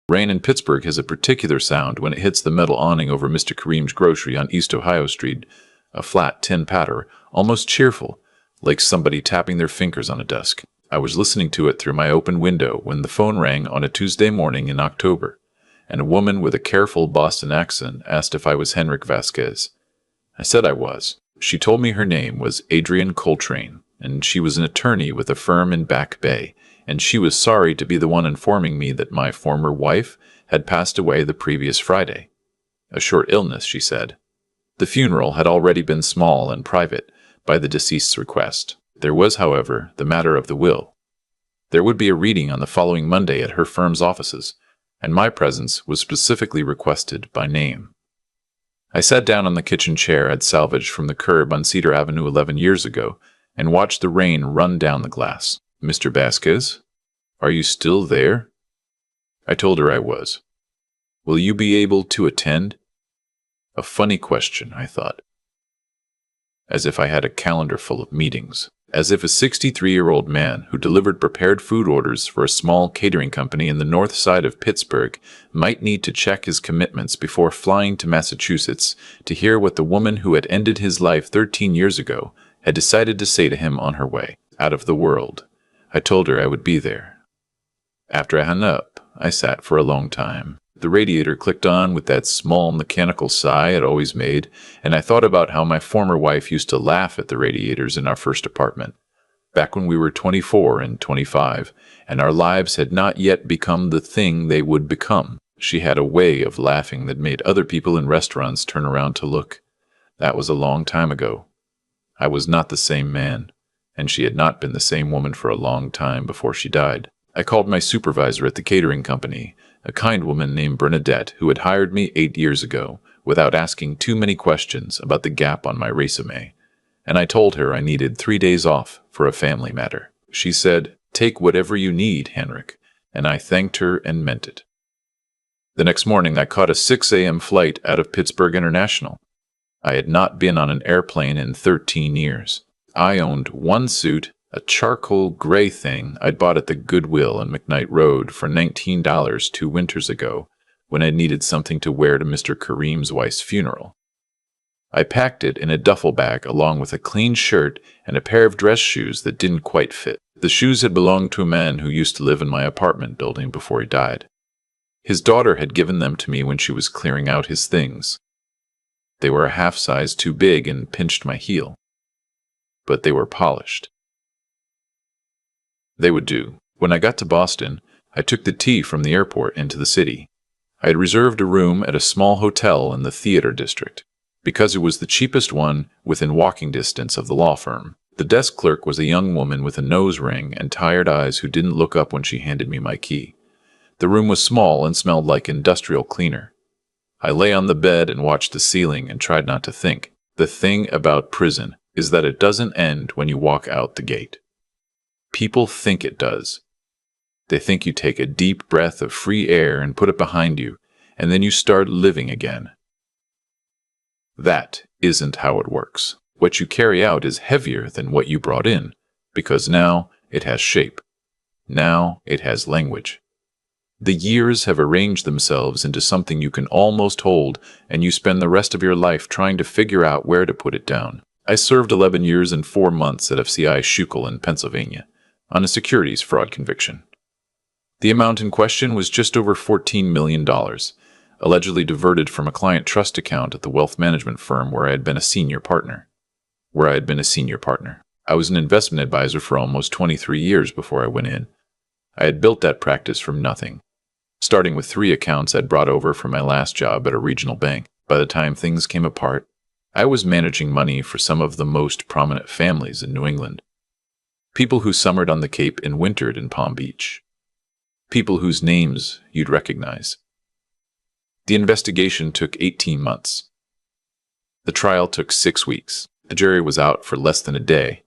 Rain in Pittsburgh has a particular sound when it hits the metal awning over Mr. Kareem's grocery on East Ohio Street, a flat tin patter, almost cheerful, like somebody tapping their fingers on a desk. I was listening to it through my open window when the phone rang on a Tuesday morning in October, and a woman with a careful Boston accent asked if I was Henrik Vasquez. I said I was. She told me her name was Adrienne Coltrane, and she was an attorney with a firm in Back Bay, and she was sorry to be the one informing me that my former wife had passed away the previous Friday. A short illness, she said. The funeral had already been small and private, by the deceased's request. There was, however, the matter of the will. There would be a reading on the following Monday at her firm's offices, and my presence was specifically requested by name. I sat down on the kitchen chair I'd salvaged from the curb on Cedar Avenue 11 years ago and watched the rain run down the glass. Mr. Vasquez, are you still there? I told her I was. Will you be able to attend? A funny question, I thought. As if I had a calendar full of meetings. As if a 63-year-old man who delivered prepared food orders for a small catering company in the north side of Pittsburgh might need to check his commitments before flying to Massachusetts to hear what the woman who had ended his life 13 years ago had decided to say to him on her way out of the world. I told her I would be there. After I hung up, I sat for a long time. The radiator clicked on with that small mechanical sigh it always made, and I thought about how my former wife used to laugh at the radiators in our first apartment, back when we were 24 and 25, and our lives had not yet become the thing they would become. She had a way of laughing that made other people in restaurants turn around to look. That was a long time ago. I was not the same man, and she had not been the same woman for a long time before she died. I called my supervisor at the catering company, a kind woman named Bernadette who had hired me 8 years ago, without asking too many questions about the gap on my resume, and I told her I needed 3 days off for a family matter. She said, "Take whatever you need, Henrik," and I thanked her and meant it. The next morning I caught a 6 a.m. flight out of Pittsburgh International. I had not been on an airplane in 13 years. I owned one suit, a charcoal gray thing I'd bought at the Goodwill on McKnight Road for $19 2 winters ago when I needed something to wear to Mr. Kareem's wife's funeral. I packed it in a duffel bag along with a clean shirt and a pair of dress shoes that didn't quite fit. The shoes had belonged to a man who used to live in my apartment building before he died. His daughter had given them to me when she was clearing out his things. They were a half size too big and pinched my heel. But they were polished. They would do. When I got to Boston, I took the T from the airport into the city. I had reserved a room at a small hotel in the theater district, because it was the cheapest one within walking distance of the law firm. The desk clerk was a young woman with a nose ring and tired eyes who didn't look up when she handed me my key. The room was small and smelled like industrial cleaner. I lay on the bed and watched the ceiling and tried not to think. The thing about prison is that it doesn't end when you walk out the gate. People think it does. They think you take a deep breath of free air and put it behind you, and then you start living again. That isn't how it works. What you carry out is heavier than what you brought in, because now it has shape. Now it has language. The years have arranged themselves into something you can almost hold, and you spend the rest of your life trying to figure out where to put it down. I served 11 years and 4 months at FCI Schuylkill in Pennsylvania, on a securities fraud conviction. The amount in question was just over $14 million, allegedly diverted from a client trust account at the wealth management firm where I had been a senior partner. I was an investment advisor for almost 23 years before I went in. I had built that practice from nothing, starting with 3 accounts I'd brought over from my last job at a regional bank. By the time things came apart, I was managing money for some of the most prominent families in New England. People who summered on the Cape and wintered in Palm Beach. People whose names you'd recognize. The investigation took 18 months. The trial took 6 weeks. The jury was out for less than a day.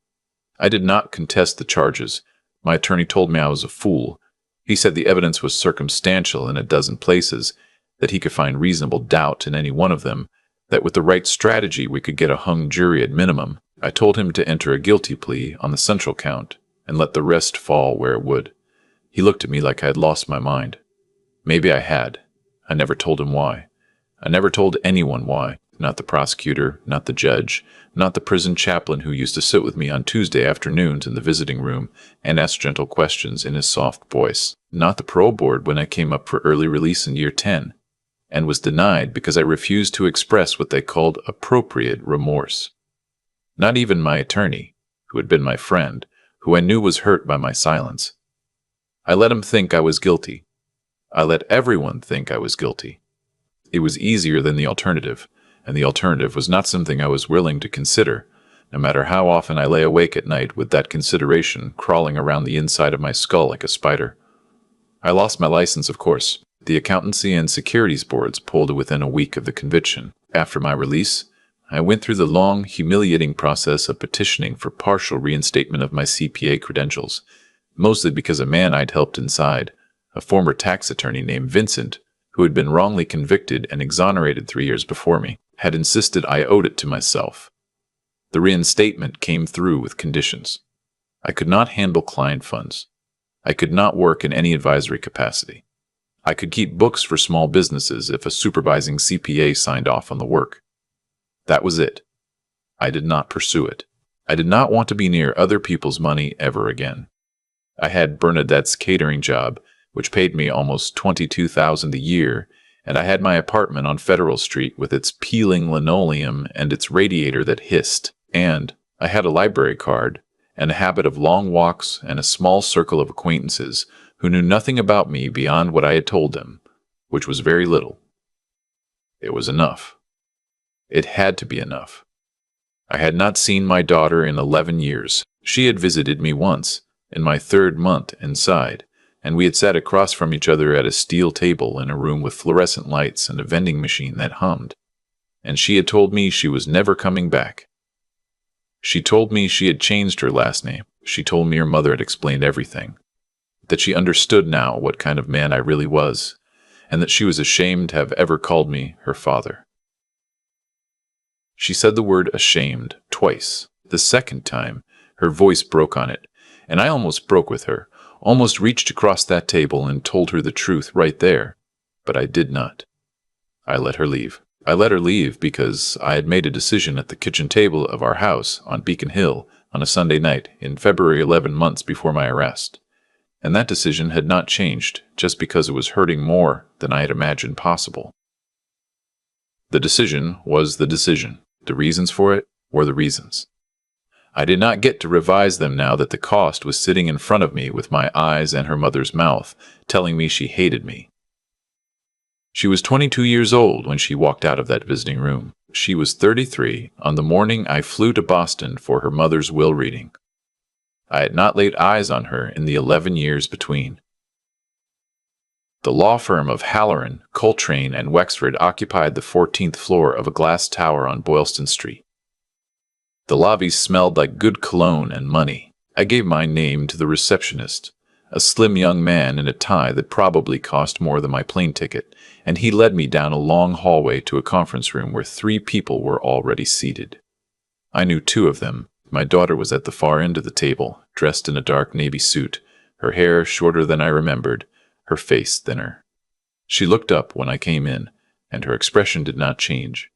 I did not contest the charges. My attorney told me I was a fool. He said the evidence was circumstantial in a dozen places, that he could find reasonable doubt in any one of them, that with the right strategy we could get a hung jury at minimum. I told him to enter a guilty plea on the central count and let the rest fall where it would. He looked at me like I had lost my mind. Maybe I had. I never told him why. I never told anyone why. Not the prosecutor, not the judge, not the prison chaplain who used to sit with me on Tuesday afternoons in the visiting room and ask gentle questions in his soft voice. Not the parole board when I came up for early release in year 10 and was denied because I refused to express what they called appropriate remorse. Not even my attorney, who had been my friend, who I knew was hurt by my silence. I let him think I was guilty. I let everyone think I was guilty. It was easier than the alternative, and the alternative was not something I was willing to consider, no matter how often I lay awake at night with that consideration crawling around the inside of my skull like a spider. I lost my license, of course. The accountancy and securities boards pulled within a week of the conviction. After my release, I went through the long, humiliating process of petitioning for partial reinstatement of my CPA credentials, mostly because a man I'd helped inside, a former tax attorney named Vincent, who had been wrongly convicted and exonerated 3 years before me, had insisted I owed it to myself. The reinstatement came through with conditions. I could not handle client funds. I could not work in any advisory capacity. I could keep books for small businesses if a supervising CPA signed off on the work. That was it. I did not pursue it. I did not want to be near other people's money ever again. I had Bernadette's catering job, which paid me almost $22,000 a year, and I had my apartment on Federal Street with its peeling linoleum and its radiator that hissed, and I had a library card and a habit of long walks and a small circle of acquaintances who knew nothing about me beyond what I had told them, which was very little. It was enough. It had to be enough. I had not seen my daughter in 11 years. She had visited me once, in my 3rd month inside, and we had sat across from each other at a steel table in a room with fluorescent lights and a vending machine that hummed. And she had told me she was never coming back. She told me she had changed her last name. She told me her mother had explained everything. That she understood now what kind of man I really was, and that she was ashamed to have ever called me her father. She said the word ashamed twice. The second time, her voice broke on it, and I almost broke with her, almost reached across that table and told her the truth right there, but I did not. I let her leave. I let her leave because I had made a decision at the kitchen table of our house on Beacon Hill on a Sunday night in February 11 months before my arrest. And that decision had not changed just because it was hurting more than I had imagined possible. The decision was the decision. The reasons for it were the reasons. I did not get to revise them now that the cost was sitting in front of me with my eyes and her mother's mouth, telling me she hated me. She was 22 years old when she walked out of that visiting room. She was 33 on the morning I flew to Boston for her mother's will reading. I had not laid eyes on her in the 11 years between. The law firm of Halloran, Coltrane, and Wexford occupied the 14th floor of a glass tower on Boylston Street. The lobby smelled like good cologne and money. I gave my name to the receptionist, a slim young man in a tie that probably cost more than my plane ticket, and he led me down a long hallway to a conference room where 3 people were already seated. I knew 2 of them. My daughter was at the far end of the table, dressed in a dark navy suit, her hair shorter than I remembered, her face thinner. She looked up when I came in, and her expression did not change.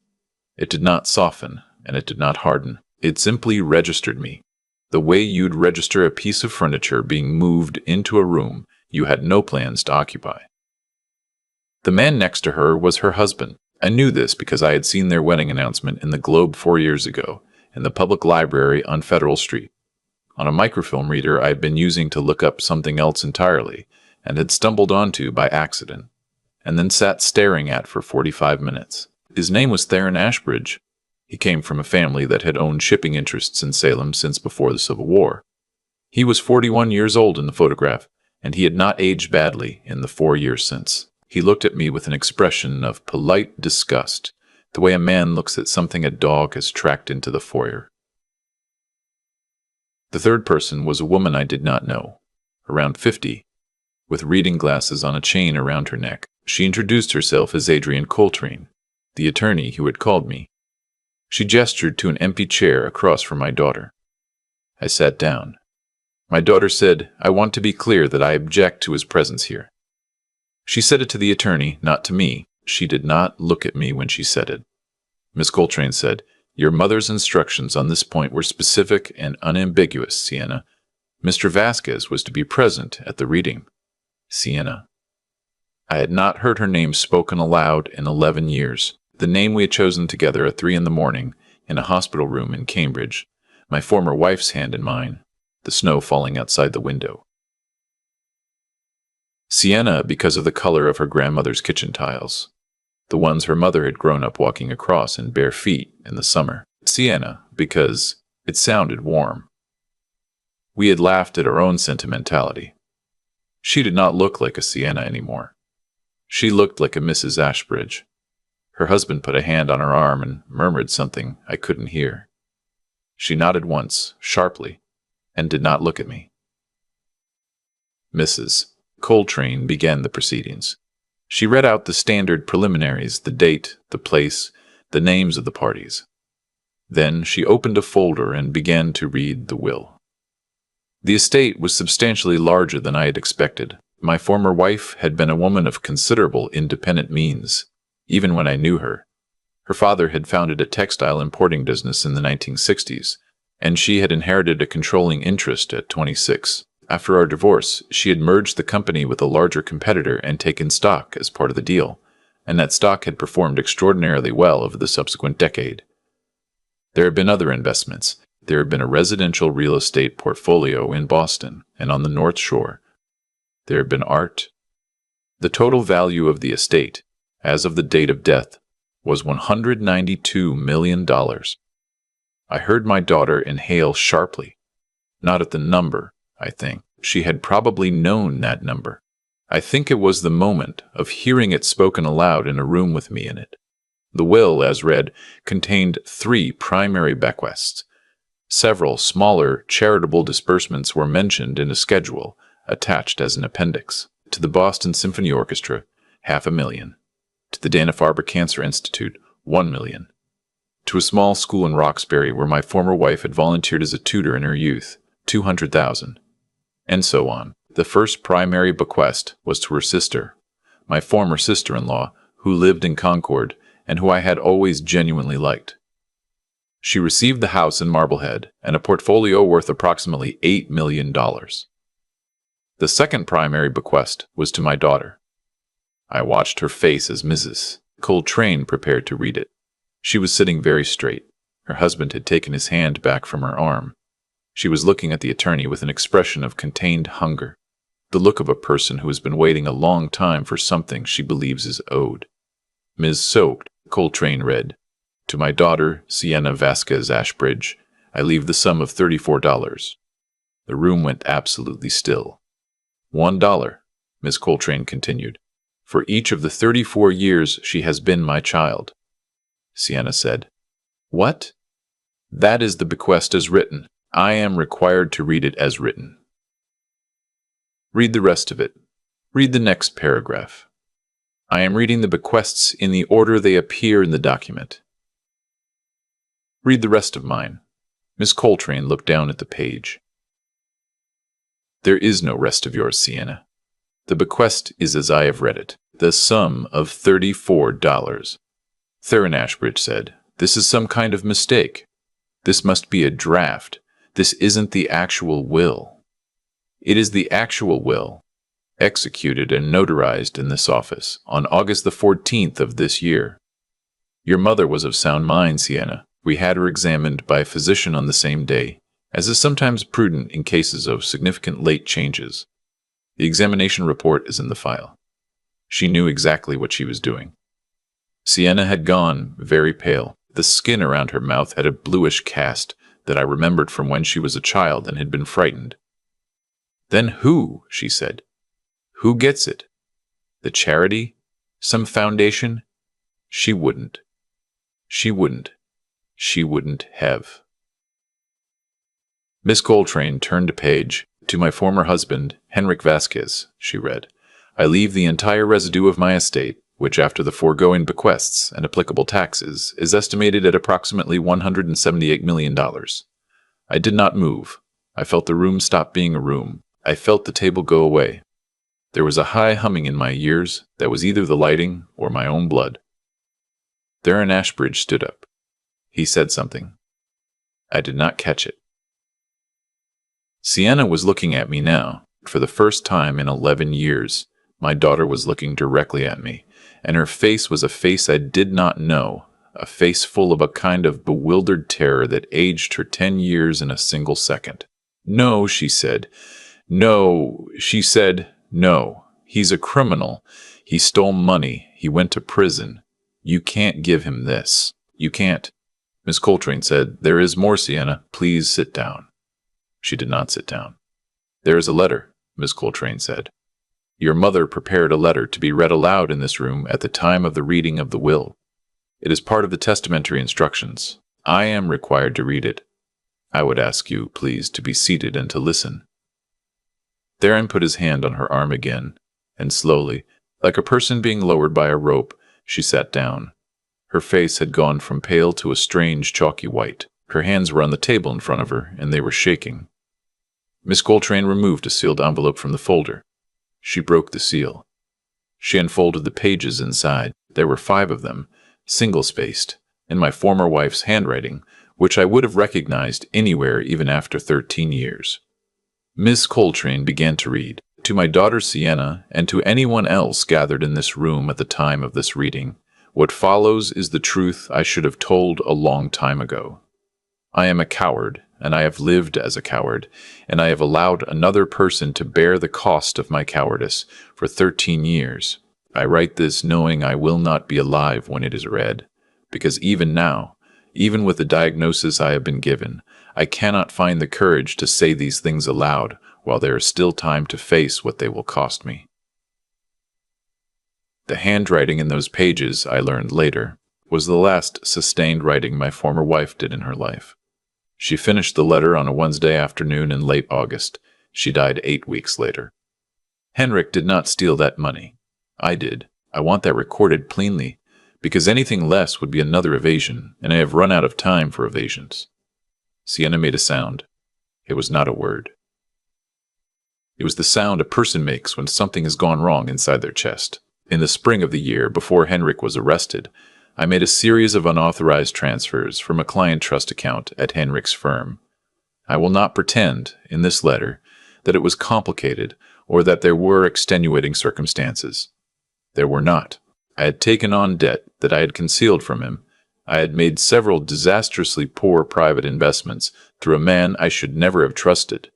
It did not soften, and it did not harden. It simply registered me, the way you'd register a piece of furniture being moved into a room you had no plans to occupy. The man next to her was her husband. I knew this because I had seen their wedding announcement in the Globe 4 years ago, in the public library on Federal Street, on a microfilm reader I had been using to look up something else entirely, and had stumbled onto by accident, and then sat staring at for 45 minutes. His name was Theron Ashbridge. He came from a family that had owned shipping interests in Salem since before the Civil War. He was 41 years old in the photograph, and he had not aged badly in the 4 years since. He looked at me with an expression of polite disgust, the way a man looks at something a dog has tracked into the foyer. The third person was a woman I did not know, around 50, with reading glasses on a chain around her neck. She introduced herself as Adrienne Coltrane, the attorney who had called me. She gestured to an empty chair across from my daughter. I sat down. My daughter said, "I want to be clear that I object to his presence here." She said it to the attorney, not to me. She did not look at me when she said it. Miss Coltrane said, "Your mother's instructions on this point were specific and unambiguous, Sienna. Mr. Vasquez was to be present at the reading." Sienna. I had not heard her name spoken aloud in 11 years. The name we had chosen together at 3 a.m. in a hospital room in Cambridge, my former wife's hand in mine, the snow falling outside the window. Sienna because of the color of her grandmother's kitchen tiles, the ones her mother had grown up walking across in bare feet in the summer. Sienna because it sounded warm. We had laughed at our own sentimentality. She did not look like a Sienna anymore. She looked like a Mrs. Ashbridge. Her husband put a hand on her arm and murmured something I couldn't hear. She nodded once, sharply, and did not look at me. Mrs. Coltrane began the proceedings. She read out the standard preliminaries, the date, the place, the names of the parties. Then she opened a folder and began to read the will. The estate was substantially larger than I had expected. My former wife had been a woman of considerable independent means, even when I knew her. Her father had founded a textile importing business in the 1960s, and she had inherited a controlling interest at 26. After our divorce, she had merged the company with a larger competitor and taken stock as part of the deal, and that stock had performed extraordinarily well over the subsequent decade. There had been other investments. There had been a residential real estate portfolio in Boston and on the North Shore. There had been art. The total value of the estate, as of the date of death, was $192 million. I heard my daughter inhale sharply. Not at the number, I think. She had probably known that number. I think it was the moment of hearing it spoken aloud in a room with me in it. The will, as read, contained 3 primary bequests. Several smaller charitable disbursements were mentioned in a schedule attached as an appendix. To the Boston Symphony Orchestra, $500,000. To the Dana-Farber Cancer Institute, $1 million. To a small school in Roxbury where my former wife had volunteered as a tutor in her youth, $200,000. And so on. The first primary bequest was to her sister, my former sister-in-law, who lived in Concord and who I had always genuinely liked. She received the house in Marblehead and a portfolio worth approximately $8 million. The second primary bequest was to my daughter. I watched her face as Mrs. Coltrane prepared to read it. She was sitting very straight. Her husband had taken his hand back from her arm. She was looking at the attorney with an expression of contained hunger, the look of a person who has been waiting a long time for something she believes is owed. Ms. Soaked, Coltrane read, "To my daughter, Sienna Vasquez Ashbridge, I leave the sum of $34. The room went absolutely still. $1, Miss Coltrane continued, "for each of the 34 years she has been my child." Sienna said, "What?" "That is the bequest as written. I am required to read it as written." Read the rest of it. Read the next paragraph. I am reading the bequests in the order they appear in the document. Read the rest of mine. Miss Coltrane looked down at the page. There is no rest of yours, Sienna. The bequest is as I have read it. The sum of $34. Theron Ashbridge said, "This is some kind of mistake. This must be a draft. This isn't the actual will." "It is the actual will, executed and notarized in this office on August the 14th of this year. Your mother was of sound mind, Sienna. We had her examined by a physician on the same day, as is sometimes prudent in cases of significant late changes. The examination report is in the file. She knew exactly what she was doing." Sienna had gone very pale. The skin around her mouth had a bluish cast that I remembered from when she was a child and had been frightened. "Then who?" she said. "Who gets it? The charity? Some foundation?" She wouldn't. She wouldn't. She wouldn't have. Miss Coltrane turned a page. "To my former husband, Henrik Vasquez," she read, "I leave the entire residue of my estate, which after the foregoing bequests and applicable taxes is estimated at approximately $178 million. I did not move. I felt the room stop being a room. I felt the table go away. There was a high humming in my ears that was either the lighting or my own blood. Theron Ashbridge stood up. He said something. I did not catch it. Sienna was looking at me now. For the first time in 11 years, my daughter was looking directly at me, and her face was a face I did not know, a face full of a kind of bewildered terror that aged her 10 years in a single second. No, she said. No, she said, no. He's a criminal. He stole money. He went to prison. You can't give him this. You can't. Miss Coltrane said, There is more, Sienna. Please sit down. She did not sit down. There is a letter, Miss Coltrane said. Your mother prepared a letter to be read aloud in this room at the time of the reading of the will. It is part of the testamentary instructions. I am required to read it. I would ask you, please, to be seated and to listen. Theron put his hand on her arm again, and slowly, like a person being lowered by a rope, she sat down. Her face had gone from pale to a strange chalky white. Her hands were on the table in front of her, and they were shaking. Miss Coltrane removed a sealed envelope from the folder. She broke the seal. She unfolded the pages inside. There were 5 of them, single-spaced, in my former wife's handwriting, which I would have recognized anywhere even after 13 years. Miss Coltrane began to read. To my daughter Sienna, and to anyone else gathered in this room at the time of this reading, what follows is the truth I should have told a long time ago. I am a coward, and I have lived as a coward, and I have allowed another person to bear the cost of my cowardice for 13 years. I write this knowing I will not be alive when it is read, because even now, even with the diagnosis I have been given, I cannot find the courage to say these things aloud while there is still time to face what they will cost me. The handwriting in those pages, I learned later, was the last sustained writing my former wife did in her life. She finished the letter on a Wednesday afternoon in late August. She died 8 weeks later. Henrik did not steal that money. I did. I want that recorded cleanly, because anything less would be another evasion, and I have run out of time for evasions. Sienna made a sound. It was not a word. It was the sound a person makes when something has gone wrong inside their chest. In the spring of the year, before Henrik was arrested, I made a series of unauthorized transfers from a client trust account at Henrik's firm. I will not pretend, in this letter, that it was complicated or that there were extenuating circumstances. There were not. I had taken on debt that I had concealed from him. I had made several disastrously poor private investments through a man I should never have trusted,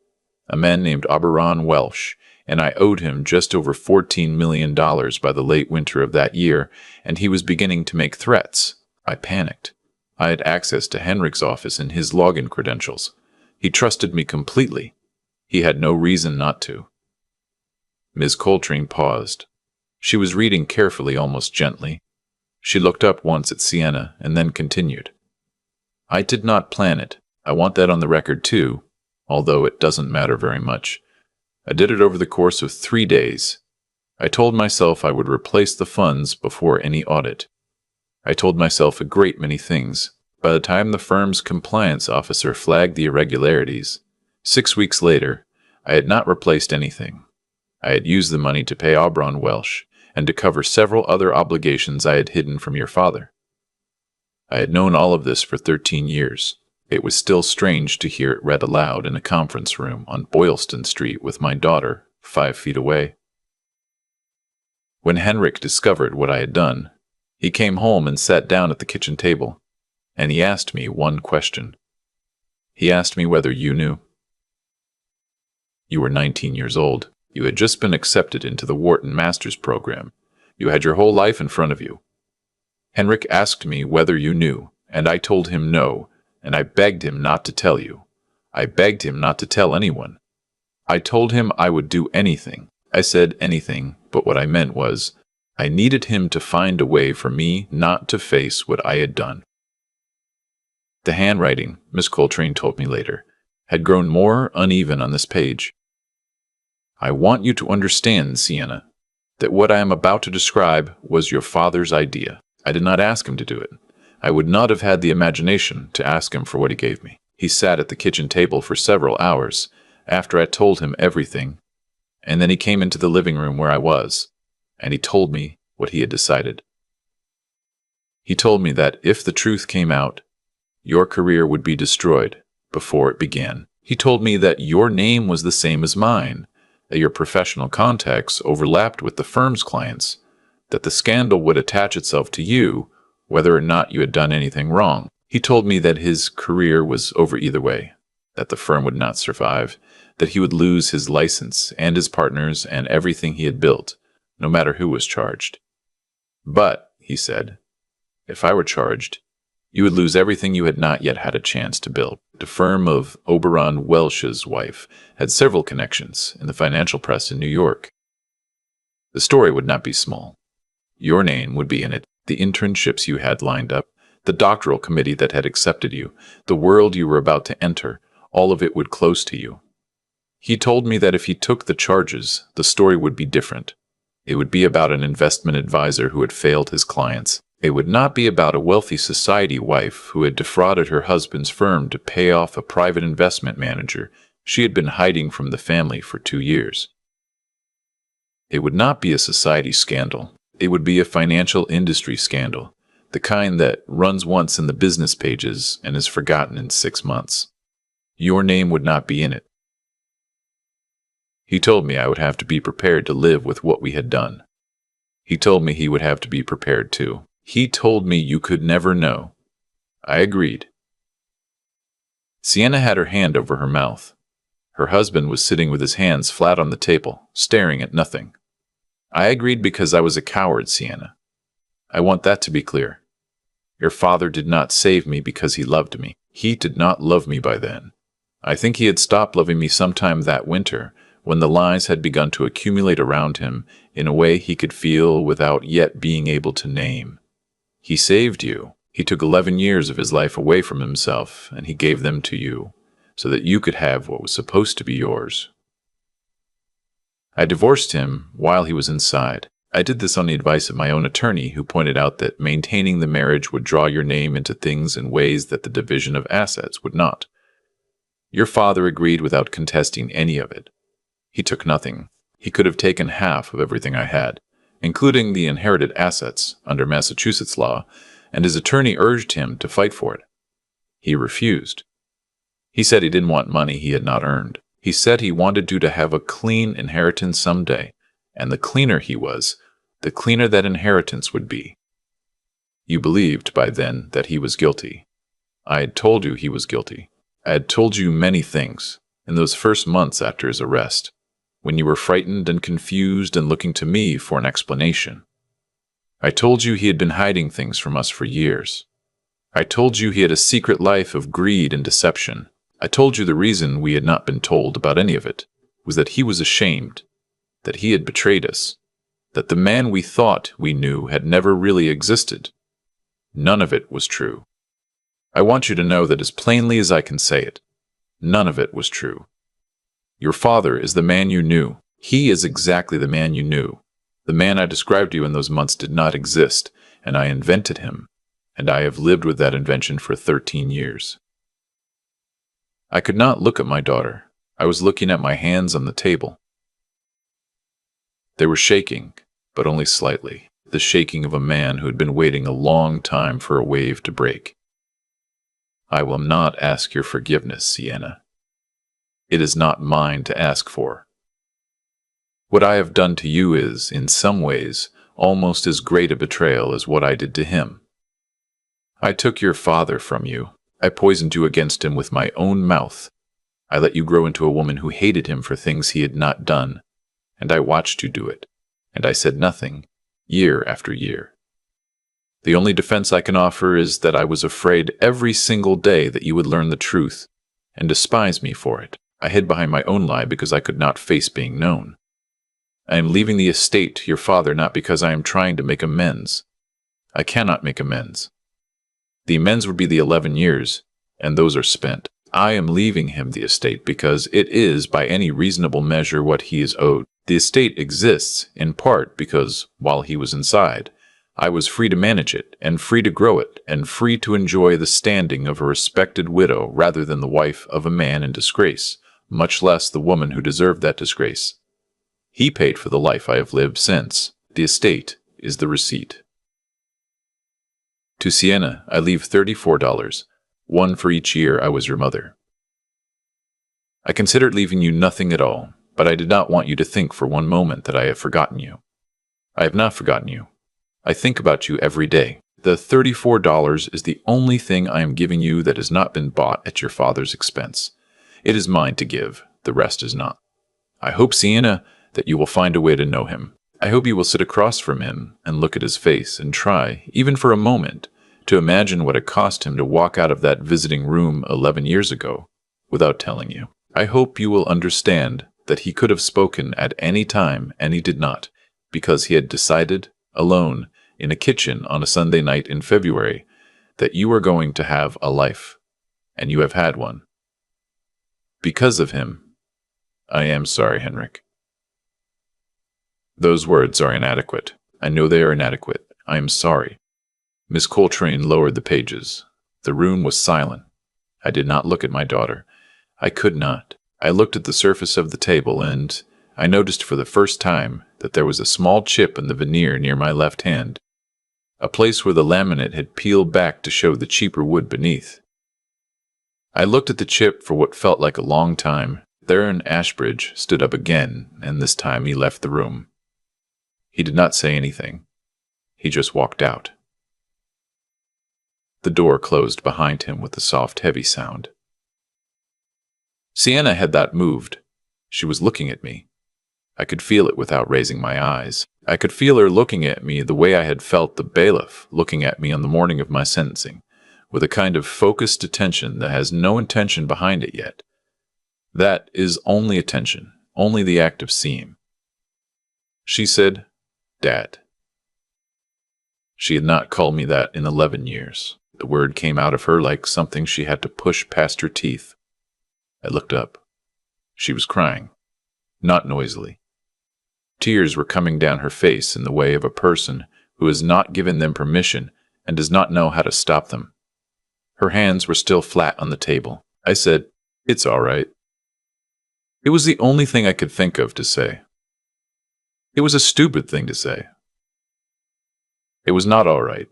a man named Oberon Welsh, and I owed him just over $14 million by the late winter of that year, and he was beginning to make threats. I panicked. I had access to Henrik's office and his login credentials. He trusted me completely. He had no reason not to. Ms. Coltrane paused. She was reading carefully, almost gently. She looked up once at Sienna and then continued. I did not plan it. I want that on the record too, although it doesn't matter very much. I did it over the course of 3 days. I told myself I would replace the funds before any audit. I told myself a great many things. By the time the firm's compliance officer flagged the irregularities, 6 weeks later, I had not replaced anything. I had used the money to pay Oberon Welsh and to cover several other obligations I had hidden from your father. I had known all of this for 13 years. It was still strange to hear it read aloud in a conference room on Boylston Street with my daughter 5 feet away. When Henrik discovered what I had done, he came home and sat down at the kitchen table, and he asked me one question. He asked me whether you knew. You were 19 years old. You had just been accepted into the Wharton Master's program. You had your whole life in front of you. Henrik asked me whether you knew, and I told him no, and I begged him not to tell you. I begged him not to tell anyone. I told him I would do anything. I said anything, but what I meant was, I needed him to find a way for me not to face what I had done. The handwriting, Miss Coltrane told me later, had grown more uneven on this page. I want you to understand, Sienna, that what I am about to describe was your father's idea. I did not ask him to do it. I would not have had the imagination to ask him for what he gave me. He sat at the kitchen table for several hours after I told him everything, And then he came into the living room where I was, and he told me what he had decided. He told me that if the truth came out, your career would be destroyed before it began. He told me that your name was the same as mine, that your professional contacts overlapped with the firm's clients, that the scandal would attach itself to you, whether or not you had done anything wrong. He told me that his career was over either way, that the firm would not survive, that he would lose his license and his partners and everything he had built, no matter who was charged. But, he said, if I were charged, you would lose everything you had not yet had a chance to build. The firm of Oberon Welsh's wife had several connections in the financial press in New York. The story would not be small. Your name would be in it, the internships you had lined up, the doctoral committee that had accepted you, the world you were about to enter, all of it would close to you. He told me that if he took the charges, the story would be different. It would be about an investment advisor who had failed his clients. It would not be about a wealthy society wife who had defrauded her husband's firm to pay off a private investment manager she had been hiding from the family for 2 years. It would not be a society scandal. It would be a financial industry scandal, the kind that runs once in the business pages and is forgotten in 6 months. Your name would not be in it. He told me I would have to be prepared to live with what we had done. He told me he would have to be prepared too. He told me you could never know. I agreed. Sienna had her hand over her mouth. Her husband was sitting with his hands flat on the table, staring at nothing. I agreed because I was a coward, Sienna. I want that to be clear. Your father did not save me because he loved me. He did not love me by then. I think he had stopped loving me sometime that winter, when the lies had begun to accumulate around him in a way he could feel without yet being able to name. He saved you. He took 11 years of his life away from himself, and he gave them to you, so that you could have what was supposed to be yours. I divorced him while he was inside. I did this on the advice of my own attorney, who pointed out that maintaining the marriage would draw your name into things in ways that the division of assets would not. Your father agreed without contesting any of it. He took nothing. He could have taken half of everything I had, including the inherited assets under Massachusetts law, and his attorney urged him to fight for it. He refused. He said he didn't want money he had not earned. He said he wanted you to have a clean inheritance someday, and the cleaner he was, the cleaner that inheritance would be. You believed by then that he was guilty. I had told you he was guilty. I had told you many things in those first months after his arrest, when you were frightened and confused and looking to me for an explanation. I told you he had been hiding things from us for years. I told you he had a secret life of greed and deception. I told you the reason we had not been told about any of it was that he was ashamed, that he had betrayed us, that the man we thought we knew had never really existed. None of it was true. I want you to know that as plainly as I can say it, none of it was true. Your father is the man you knew. He is exactly the man you knew. The man I described to you in those months did not exist, and I invented him, and I have lived with that invention for 13 years. I could not look at my daughter. I was looking at my hands on the table. They were shaking, but only slightly, the shaking of a man who had been waiting a long time for a wave to break. I will not ask your forgiveness, Sienna. It is not mine to ask for. What I have done to you is, in some ways, almost as great a betrayal as what I did to him. I took your father from you. I poisoned you against him with my own mouth. I let you grow into a woman who hated him for things he had not done, and I watched you do it, and I said nothing, year after year. The only defense I can offer is that I was afraid every single day that you would learn the truth and despise me for it. I hid behind my own lie because I could not face being known. I am leaving the estate to your father not because I am trying to make amends. I cannot make amends. The amends would be the 11 years, and those are spent. I am leaving him the estate because it is, by any reasonable measure, what he is owed. The estate exists, in part, because, while he was inside, I was free to manage it, and free to grow it, and free to enjoy the standing of a respected widow rather than the wife of a man in disgrace, much less the woman who deserved that disgrace. He paid for the life I have lived since. The estate is the receipt. To Sienna, I leave $34, one for each year I was your mother. I considered leaving you nothing at all, but I did not want you to think for one moment that I have forgotten you. I have not forgotten you. I think about you every day. The $34 is the only thing I am giving you that has not been bought at your father's expense. It is mine to give, the rest is not. I hope, Sienna, that you will find a way to know him. I hope you will sit across from him and look at his face and try, even for a moment, to imagine what it cost him to walk out of that visiting room 11 years ago without telling you. I hope you will understand that he could have spoken at any time and he did not, because he had decided, alone, in a kitchen on a Sunday night in February, that you are going to have a life, and you have had one. Because of him, I am sorry, Henrik. Those words are inadequate. I know they are inadequate. I am sorry. Miss Coltrane lowered the pages. The room was silent. I did not look at my daughter. I could not. I looked at the surface of the table, and I noticed for the first time that there was a small chip in the veneer near my left hand, a place where the laminate had peeled back to show the cheaper wood beneath. I looked at the chip for what felt like a long time. Theron Ashbridge stood up again, and this time he left the room. He did not say anything. He just walked out. The door closed behind him with a soft, heavy sound. Sienna had not moved. She was looking at me. I could feel it without raising my eyes. I could feel her looking at me the way I had felt the bailiff looking at me on the morning of my sentencing, with a kind of focused attention that has no intention behind it yet. That is only attention, only the act of seeing. She said, "Dad." She had not called me that in 11 years. The word came out of her like something she had to push past her teeth. I looked up. She was crying, not noisily. Tears were coming down her face in the way of a person who has not given them permission and does not know how to stop them. Her hands were still flat on the table. I said, "It's all right." It was the only thing I could think of to say. It was a stupid thing to say. It was not all right,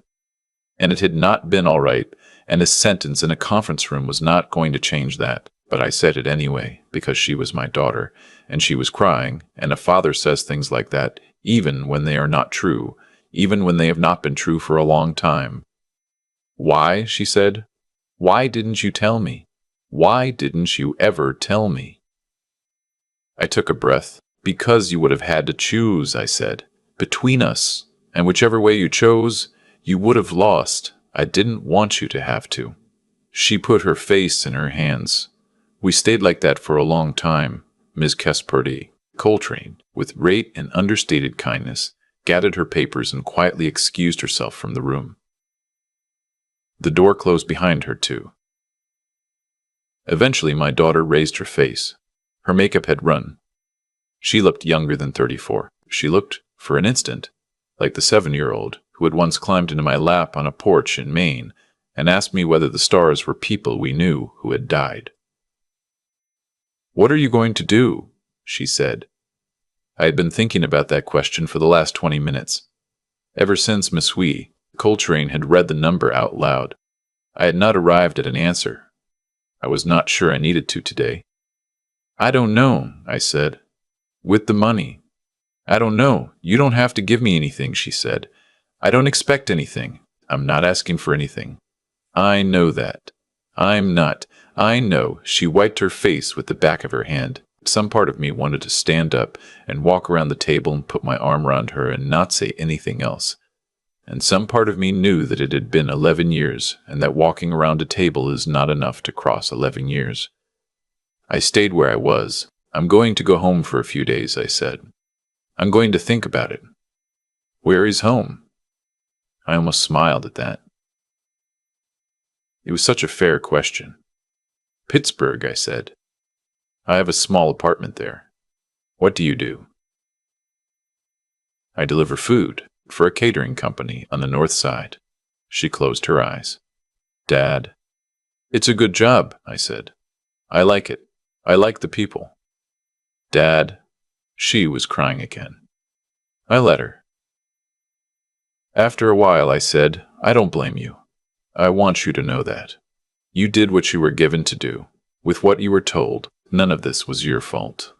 and it had not been all right, and a sentence in a conference room was not going to change that. But I said it anyway, because she was my daughter, and she was crying, and a father says things like that, even when they are not true, even when they have not been true for a long time. "Why?" she said. "Why didn't you tell me? Why didn't you ever tell me?" I took a breath. "Because you would have had to choose," I said, "between us, and whichever way you chose, you would have lost. I didn't want you to have to." She put her face in her hands. We stayed like that for a long time. Ms. Kesperty, Coltrane, with great and understated kindness, gathered her papers and quietly excused herself from the room. The door closed behind her, too. Eventually, my daughter raised her face. Her makeup had run. She looked younger than 34. She looked, for an instant, like the 7-year-old who had once climbed into my lap on a porch in Maine and asked me whether the stars were people we knew who had died. "What are you going to do?" she said. I had been thinking about that question for the last 20 minutes. Ever since Miss Coltrane had read the number out loud, I had not arrived at an answer. I was not sure I needed to today. "I don't know," I said. "With the money." "I don't know. You don't have to give me anything," she said. "I don't expect anything. I'm not asking for anything. I know that. I'm not. I know." She wiped her face with the back of her hand. Some part of me wanted to stand up and walk around the table and put my arm around her and not say anything else. And some part of me knew that it had been 11 years and that walking around a table is not enough to cross 11 years. I stayed where I was. "I'm going to go home for a few days," I said. "I'm going to think about it." "Where is home?" I almost smiled at that. It was such a fair question. "Pittsburgh," I said. "I have a small apartment there. What do you do?" "I deliver food for a catering company on the north side." She closed her eyes. "Dad." "It's a good job," I said. "I like it. I like the people." "Dad." She was crying again. I let her. After a while, I said, I don't blame you. I want you to know that. You did what you were given to do. With what you were told, none of this was your fault.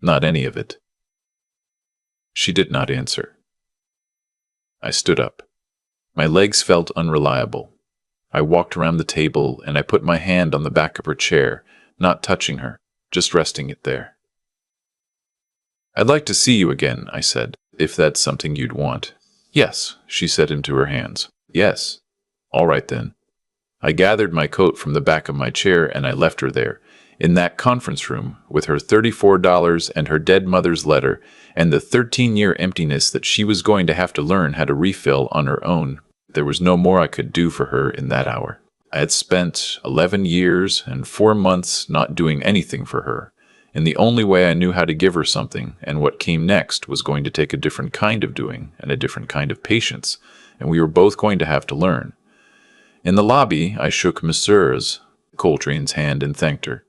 Not any of it. She did not answer. I stood up. My legs felt unreliable. I walked around the table and I put my hand on the back of her chair, not touching her, just resting it there. I'd like to see you again, I said, if that's something you'd want. Yes, she said into her hands. Yes. All right then. I gathered my coat from the back of my chair and I left her there, in that conference room, with her $34 and her dead mother's letter and the 13-year emptiness that she was going to have to learn how to refill on her own. There was no more I could do for her in that hour. I had spent 11 years and 4 months not doing anything for her, and the only way I knew how to give her something, and what came next was going to take a different kind of doing and a different kind of patience, and we were both going to have to learn. In the lobby, I shook Messrs. Coltrane's hand and thanked her.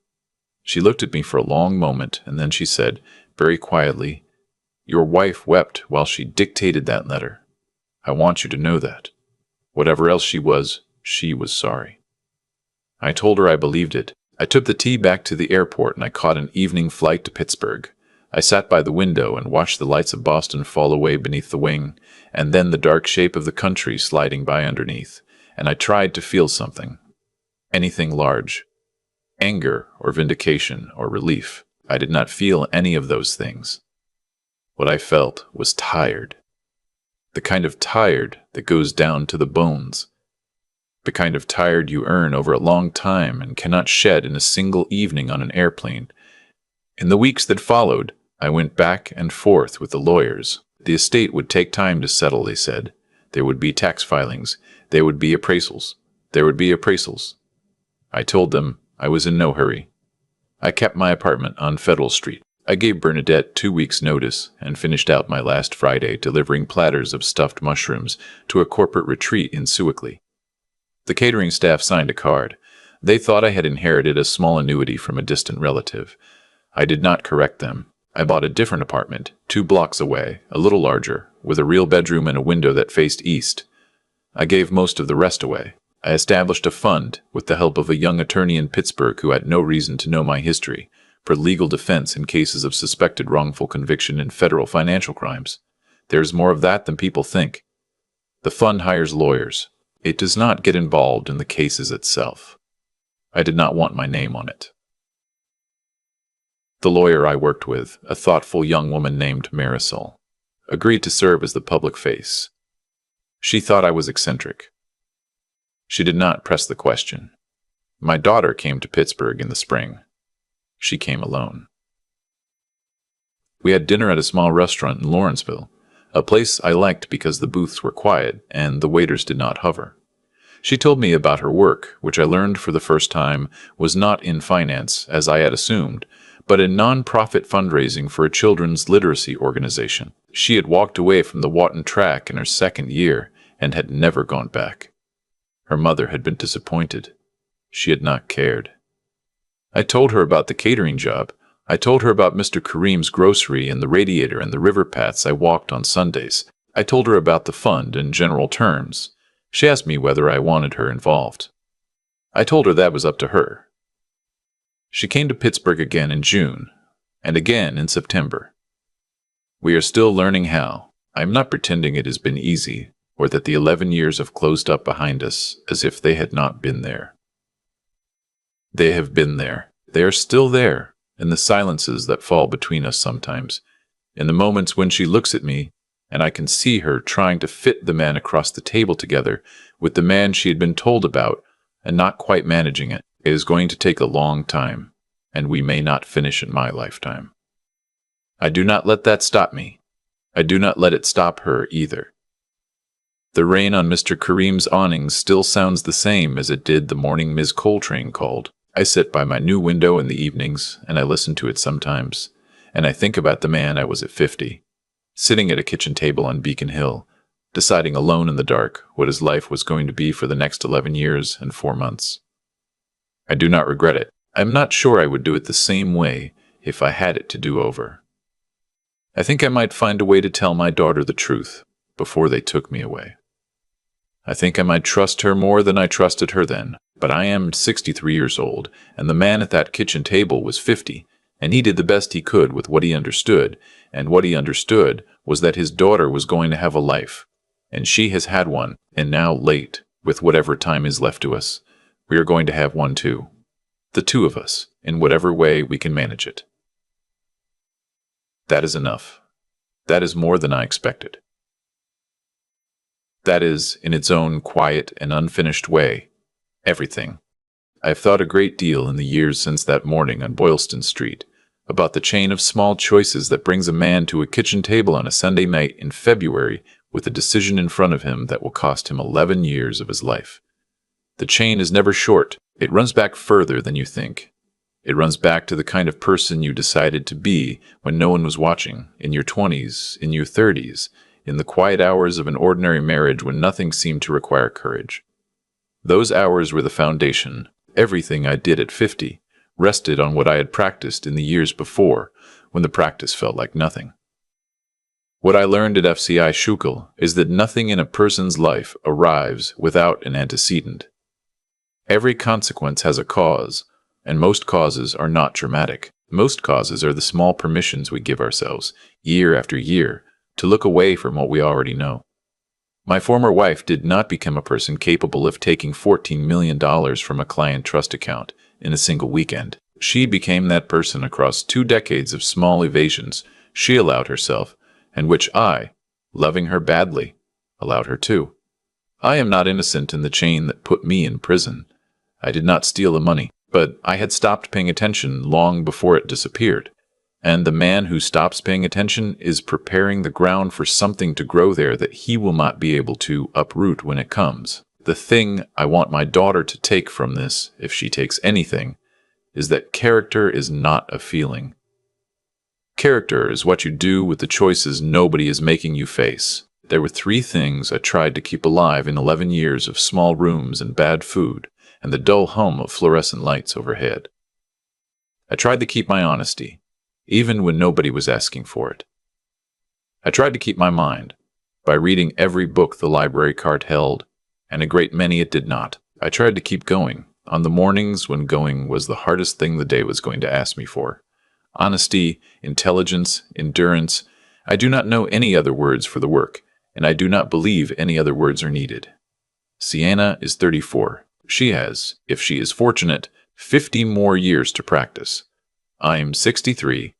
She looked at me for a long moment, and then she said, very quietly, Your wife wept while she dictated that letter. I want you to know that. Whatever else she was sorry. I told her I believed it. I took the T back to the airport and I caught an evening flight to Pittsburgh. I sat by the window and watched the lights of Boston fall away beneath the wing, and then the dark shape of the country sliding by underneath, and I tried to feel something. Anything large. Anger or vindication or relief. I did not feel any of those things. What I felt was tired. The kind of tired that goes down to the bones. The kind of tired you earn over a long time and cannot shed in a single evening on an airplane. In the weeks that followed, I went back and forth with the lawyers. The estate would take time to settle, they said. There would be tax filings. There would be appraisals. There would be appraisals. I told them I was in no hurry. I kept my apartment on Federal Street. I gave Bernadette 2 weeks' notice and finished out my last Friday delivering platters of stuffed mushrooms to a corporate retreat in Sewickley. The catering staff signed a card. They thought I had inherited a small annuity from a distant relative. I did not correct them. I bought a different apartment, 2 blocks away, a little larger, with a real bedroom and a window that faced east. I gave most of the rest away. I established a fund, with the help of a young attorney in Pittsburgh who had no reason to know my history, for legal defense in cases of suspected wrongful conviction in federal financial crimes. There's more of that than people think. The fund hires lawyers. It does not get involved in the cases itself. I did not want my name on it. The lawyer I worked with, a thoughtful young woman named Marisol, agreed to serve as the public face. She thought I was eccentric. She did not press the question. My daughter came to Pittsburgh in the spring. She came alone. We had dinner at a small restaurant in Lawrenceville, a place I liked because the booths were quiet and the waiters did not hover. She told me about her work, which I learned for the first time was not in finance, as I had assumed, but in non-profit fundraising for a children's literacy organization. She had walked away from the Wharton track in her 2nd year and had never gone back. Her mother had been disappointed. She had not cared. I told her about the catering job. I told her about Mr. Kareem's grocery and the radiator and the river paths I walked on Sundays. I told her about the fund in general terms. She asked me whether I wanted her involved. I told her that was up to her. She came to Pittsburgh again in June, and again in September. We are still learning how. I am not pretending it has been easy, or that the 11 years have closed up behind us as if they had not been there. They have been there. They are still there, in the silences that fall between us sometimes, in the moments when she looks at me, and I can see her trying to fit the man across the table together with the man she had been told about, and not quite managing it. It is going to take a long time, and we may not finish in my lifetime. I do not let that stop me. I do not let it stop her either. The rain on Mr. Kareem's awnings still sounds the same as it did the morning Ms. Coltrane called. I sit by my new window in the evenings, and I listen to it sometimes, and I think about the man I was at 50, sitting at a kitchen table on Beacon Hill, deciding alone in the dark what his life was going to be for the next 11 years and 4 months. I do not regret it. I am not sure I would do it the same way if I had it to do over. I think I might find a way to tell my daughter the truth before they took me away. I think I might trust her more than I trusted her then, but I am 63 years old, and the man at that kitchen table was 50, and he did the best he could with what he understood, and what he understood was that his daughter was going to have a life, and she has had one, and now late, with whatever time is left to us, we are going to have one too. The two of us, in whatever way we can manage it. That is enough. That is more than I expected. That is, in its own quiet and unfinished way, everything. I have thought a great deal in the years since that morning on Boylston Street about the chain of small choices that brings a man to a kitchen table on a Sunday night in February with a decision in front of him that will cost him 11 years of his life. The chain is never short. It runs back further than you think. It runs back to the kind of person you decided to be when no one was watching, in your 20s, in your 30s, in the quiet hours of an ordinary marriage when nothing seemed to require courage. Those hours were the foundation. Everything I did at 50 rested on what I had practiced in the years before, when the practice felt like nothing. What I learned at FCI Schuylkill is that nothing in a person's life arrives without an antecedent. Every consequence has a cause, and most causes are not dramatic. Most causes are the small permissions we give ourselves, year after year, to look away from what we already know. My former wife did not become a person capable of taking $14 million from a client trust account in a single weekend. She became that person across 2 decades of small evasions she allowed herself, and which I, loving her badly, allowed her too. I am not innocent in the chain that put me in prison. I did not steal the money, but I had stopped paying attention long before it disappeared. And the man who stops paying attention is preparing the ground for something to grow there that he will not be able to uproot when it comes. The thing I want my daughter to take from this, if she takes anything, is that character is not a feeling. Character is what you do with the choices nobody is making you face. There were 3 things I tried to keep alive in 11 years of small rooms and bad food, and the dull hum of fluorescent lights overhead. I tried to keep my honesty, even when nobody was asking for it. I tried to keep my mind, by reading every book the library cart held, and a great many it did not. I tried to keep going, on the mornings when going was the hardest thing the day was going to ask me for. Honesty, intelligence, endurance, I do not know any other words for the work, and I do not believe any other words are needed. Sienna is 34. She has, if she is fortunate, 50 more years to practice. I am 63,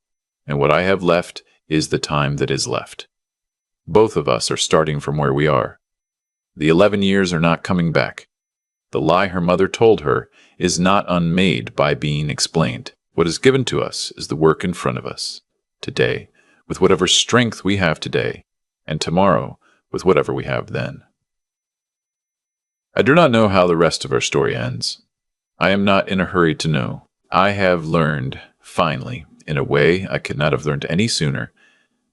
and what I have left is the time that is left. Both of us are starting from where we are. The 11 years are not coming back. The lie her mother told her is not unmade by being explained. What is given to us is the work in front of us, today, with whatever strength we have today, and tomorrow, with whatever we have then. I do not know how the rest of our story ends. I am not in a hurry to know. I have learned, finally, in a way I could not have learned any sooner,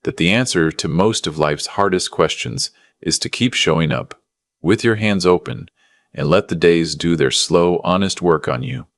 that the answer to most of life's hardest questions is to keep showing up, with your hands open, and let the days do their slow, honest work on you.